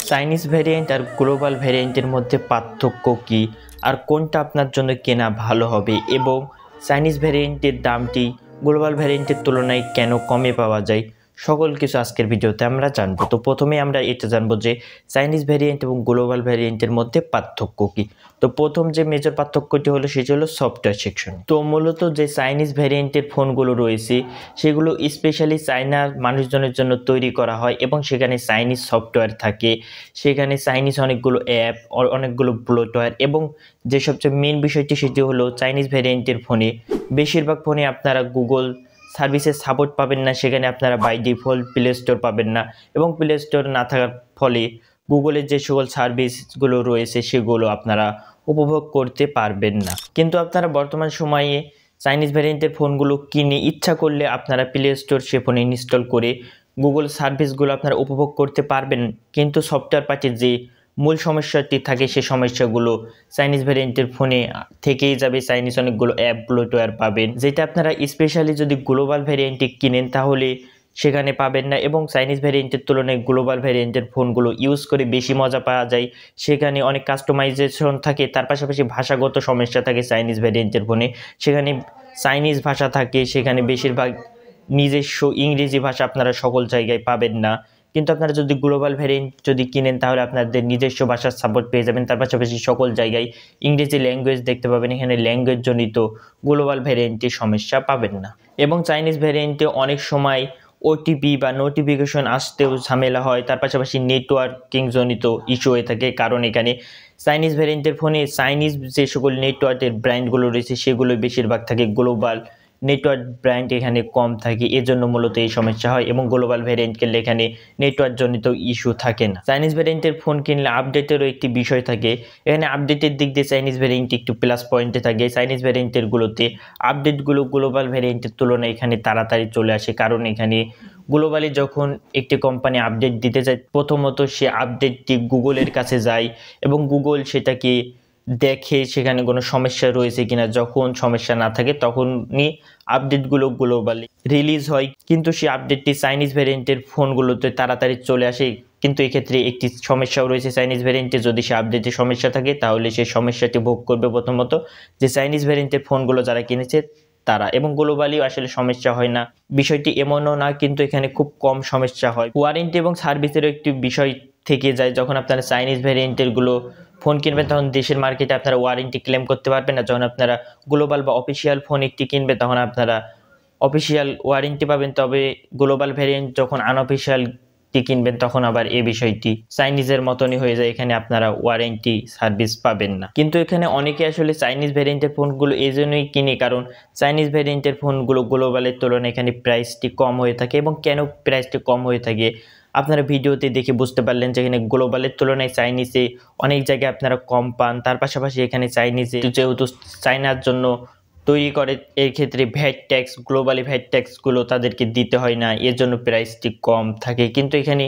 Chinese variant আর global ভ্যারিয়েন্টের মধ্যে পার্থক্য কী, আর কোনটা আপনার জন্য কেনা ভালো হবে, এবং চাইনিজ ভ্যারিয়েন্টের দামটি গ্লোবাল ভ্যারিয়েন্টের তুলনায় কেন কমে পাওয়া যায়, সকল কিছু আজকের ভিডিওতে আমরা জানবো। তো প্রথমে আমরা এটা জানবো যে চাইনিজ ভ্যারিয়েন্ট এবং গ্লোবাল ভ্যারিয়েন্টের মধ্যে পার্থক্য কী। তো প্রথম যে মেজর পার্থক্যটি হলো সেটি হলো সফটওয়্যার সেকশন। তো মূলত যে চাইনিজ ভ্যারিয়েন্টের ফোনগুলো রয়েছে সেগুলো স্পেশালি চায়নার মানুষজনের জন্য তৈরি করা হয় এবং সেখানে চাইনিজ সফটওয়্যার থাকে, সেখানে চাইনিজ অনেকগুলো অ্যাপ, অনেকগুলো ব্লোটওয়্যার, এবং যে সবচেয়ে মেন বিষয়টি সেটি হলো চাইনিজ ভ্যারিয়েন্টের ফোনে বেশিরভাগ ফোনে আপনারা গুগল সার্ভিসের সাপোর্ট পাবেন না, সেখানে আপনারা বাই ডিফল্ট প্লে স্টোর পাবেন না, এবং প্লে স্টোর না থাকার ফলে গুগলের যে সকল সার্ভিসগুলো রয়েছে সেগুলো আপনারা উপভোগ করতে পারবেন না। কিন্তু আপনারা বর্তমান সময়ে চাইনিজ ভ্যারিয়েন্টের ফোনগুলো কিনে ইচ্ছা করলে আপনারা প্লে স্টোর সে ফোনে ইনস্টল করে গুগল সার্ভিসগুলো আপনারা উপভোগ করতে পারবেন, কিন্তু সফটওয়্যার পার্টির যে মূল সমস্যাটি থাকে সে সমস্যাগুলো চাইনিজ ভ্যারিয়েন্টের ফোনে থেকেই যাবে। চাইনিজ অনেকগুলো অ্যাপ ব্লোটওয়্যার পাবেন, যেটা আপনারা স্পেশালি যদি গ্লোবাল ভ্যারিয়েন্টে কিনেন তাহলে সেখানে পাবেন না, এবং চাইনিজ ভ্যারিয়েন্টের তুলনায় গ্লোবাল ভ্যারিয়েন্টের ফোনগুলো ইউজ করে বেশি মজা পাওয়া যায়। সেখানে অনেক কাস্টমাইজেশন থাকে, তার পাশাপাশি ভাষাগত সমস্যা থাকে চাইনিজ ভ্যারিয়েন্টের ফোনে, সেখানে চাইনিজ ভাষা থাকে, সেখানে বেশিরভাগ নিজস্ব ইংরেজি ভাষা আপনারা সকল জায়গায় পাবেন না। কিন্তু আপনারা যদি গ্লোবাল ভ্যারিয়েন্ট যদি কিনেন তাহলে আপনাদের নিজস্ব ভাষার সাপোর্ট পেয়ে যাবেন, তার পাশাপাশি সকল জায়গায় ইংরেজি ল্যাঙ্গুয়েজ দেখতে পাবেন। এখানে ল্যাঙ্গুয়েজ জনিত গ্লোবাল ভ্যারিয়েন্টে সমস্যা পাবেন না। এবং চাইনিজ ভ্যারিয়েন্টে অনেক সময় ওটিপি বা নোটিফিকেশন আসতেও ঝামেলা হয়, তার পাশাপাশি নেটওয়ার্কিং জনিত ইস্যু হয়ে থাকে, কারণ এখানে চাইনিজ ভ্যারিয়েন্টের ফোনে চাইনিজ যে সকল নেটওয়ার্কের ব্র্যান্ডগুলো রয়েছে সেগুলো বেশিরভাগ থাকে, গ্লোবাল নেটওয়ার্ক ব্র্যান্ড এখানে কম থাকে, এজন্য মূলত এই সমস্যা হয়। এবং গ্লোবাল ভ্যারিয়েন্ট কিনলে এখানে নেটওয়ার্ক জনিত ইস্যু থাকে না। চাইনিজ ভ্যারিয়েন্টের ফোন কিনলে আপডেটেরও একটি বিষয় থাকে, এখানে আপডেটের দিক দিয়ে চাইনিজ ভ্যারিয়েন্ট একটু প্লাস পয়েন্টে থাকে। চাইনিজ ভ্যারিয়েন্টেরগুলোতে আপডেটগুলো গ্লোবাল ভ্যারিয়েন্টের তুলনায় এখানে তাড়াতাড়ি চলে আসে, কারণ এখানে গ্লোবালি যখন একটি কোম্পানি আপডেট দিতে যায় প্রথমত সে আপডেটটি গুগলের কাছে যায় এবং গুগল সেটাকে দেখে সেখানে কোনো সমস্যা রয়েছে কিনা, যখন সমস্যা না থাকে তখনই আপডেটগুলো গ্লোবালি রিলিজ হয়। কিন্তু সেই আপডেটটি চাইনিজ ভ্যারিয়েন্টের ফোনগুলোতে তাড়াতাড়ি চলে আসে, কিন্তু এক্ষেত্রে একটি সমস্যাও রয়েছে চাইনিজ ভ্যারিয়েন্টে। যদি সে আপডেটে সমস্যা থাকে তাহলে সেই সমস্যাটি ভোগ করবে প্রথমত যে চাইনিজ ভ্যারিয়েন্টের ফোনগুলো যারা কিনেছে তারা, এবং গ্লোবালিও আসলে সমস্যা হয় না, বিষয়টি এমনও না, কিন্তু এখানে খুব কম সমস্যা হয়। ওয়ারেন্টি এবং সার্ভিসেরও একটি বিষয় থেকে যায়। যখন আপনারা চাইনিজ ভ্যারিয়েন্টেরগুলো ফোন কিনবেন তখন দেশের মার্কেটে আপনারা ওয়ারেন্টি ক্লেম করতে পারবেন না, যখন আপনারা গ্লোবাল বা অফিসিয়াল ফোন একটি কিনবেন তখন আপনারা অফিসিয়াল ওয়ারেন্টি পাবেন, তবে গ্লোবাল ভ্যারিয়েন্ট যখন আনঅফিসিয়ালটি কিনবেন তখন আবার এই বিষয়টি চাইনিজের মতনই হয়ে যায়, এখানে আপনারা ওয়ারেন্টি সার্ভিস পাবেন না। কিন্তু এখানে অনেকে আসলে চাইনিজ ভ্যারিয়েন্টের ফোনগুলো এই জন্যই কিনে কারণ চাইনিজ ভ্যারিয়েন্টের ফোনগুলো গ্লোবালের তুলনায় এখানে প্রাইসটি কম হয়ে থাকে। এবং কেন প্রাইসটি কম হয়ে থাকে আপনারা ভিডিওতে দেখে বুঝতে পারলেন, যেখানে গ্লোবালের তুলনায় চাইনিজে অনেক জায়গায় আপনারা কম পান, তার পাশাপাশি এখানে চাইনিজে যেহেতু চায়নার জন্য তৈরি করে এর ক্ষেত্রে ভ্যাট ট্যাক্স, গ্লোবালি ভ্যাট ট্যাক্সগুলো তাদেরকে দিতে হয় না, এর জন্য প্রাইসটি কম থাকে। কিন্তু এখানে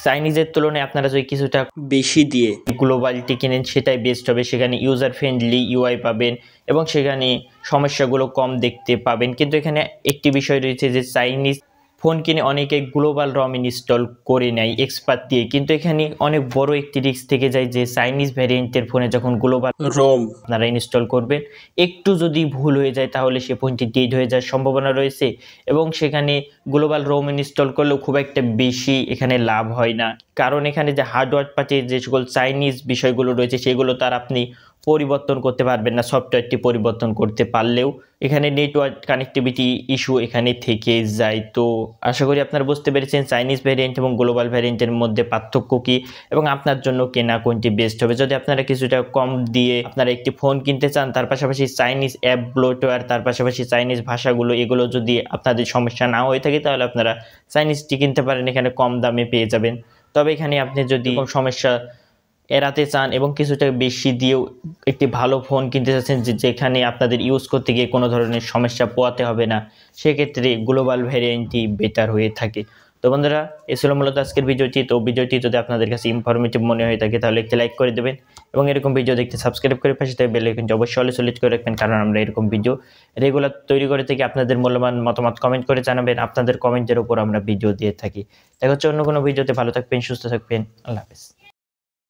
চাইনিজের তুলনায় আপনারা যদি কিছুটা বেশি দিয়ে গ্লোবালটি কিনেন সেটাই বেস্ট হবে, সেখানে ইউজার ফ্রেন্ডলি ইউআই পাবেন এবং সেখানে সমস্যাগুলো কম দেখতে পাবেন। কিন্তু এখানে একটি বিষয় রয়েছে যে চাইনিজ ফোন কিনে অনেকে গ্লোবাল রম ইনস্টল করে নেয় এক্সপার্ট দিয়ে, কিন্তু এখানে অনেক বড় একটি রিস্ক থেকে যায় যে চাইনিজ ভ্যারিয়েন্টের ফোনে যখন গ্লোবাল রম আপনারা ইনস্টল করবেন একটু যদি ভুল হয়ে যায় তাহলে সে ফোনটি ডেড হয়ে যাওয়ার সম্ভাবনা রয়েছে, এবং সেখানে গ্লোবাল রম ইনস্টল করলেও খুব একটা বেশি এখানে লাভ হয় না, কারণ এখানে যে হার্ডওয়্যার পার্টির যে সকল চাইনিজ বিষয়গুলো রয়েছে সেগুলো তার আপনি পরিবর্তন করতে পারবেন না, সফটওয়্যারটি পরিবর্তন করতে পারলেও এখানে নেটওয়ার্ক কানেক্টিভিটি ইস্যু এখানে থেকে যায়। তো আশা করি আপনারা বুঝতে পেরেছেন চাইনিজ ভ্যারিয়েন্ট এবং গ্লোবাল ভ্যারিয়েন্টের মধ্যে পার্থক্য কী এবং আপনার জন্য কেনা কোনটি বেস্ট হবে। যদি আপনারা কিছুটা কম দিয়ে আপনারা একটি ফোন কিনতে চান, তার পাশাপাশি চাইনিজ অ্যাপ ব্লোটওয়্যার, তার পাশাপাশি চাইনিজ ভাষাগুলো এগুলো যদি আপনাদের সমস্যা না হয়ে থাকে তাহলে আপনারা চাইনিজটি কিনতে পারেন, এখানে কম দামে পেয়ে যাবেন। তবে এখানে আপনি যদি সমস্যা এড়াতে চান এবং কিছুটা বেশি দিয়েও একটি ভালো ফোন কিনতে চাচ্ছেন যেখানে আপনাদের ইউজ করতে গিয়ে কোনো ধরনের সমস্যা পোয়াতে হবে না, সেক্ষেত্রে গ্লোবাল ভ্যারিয়েন্টই বেটার হয়ে থাকে। তো বন্ধুরা, এই ছিল মূলত আজকের ভিডিওটি। তো ভিডিওটি যদি আপনাদের কাছে ইনফরমেটিভ মনে হয়ে থাকে তাহলে একটি লাইক করে দেবেন এবং এরকম ভিডিও দেখতে সাবস্ক্রাইব করে পাশে থেকে বেল আইকনটি অবশ্যই অল সিলেক্ট করে রাখবেন, কারণ আমরা এরকম ভিডিও রেগুলার তৈরি করে থাকি। আপনাদের মূল্যবান মতামত কমেন্ট করে জানাবেন, আপনাদের কমেন্টের উপর আমরা ভিডিও দিয়ে থাকি। দেখা হচ্ছে অন্য কোনো ভিডিওতে। ভালো থাকবেন, সুস্থ থাকবেন, আল্লাহ হাফেজ।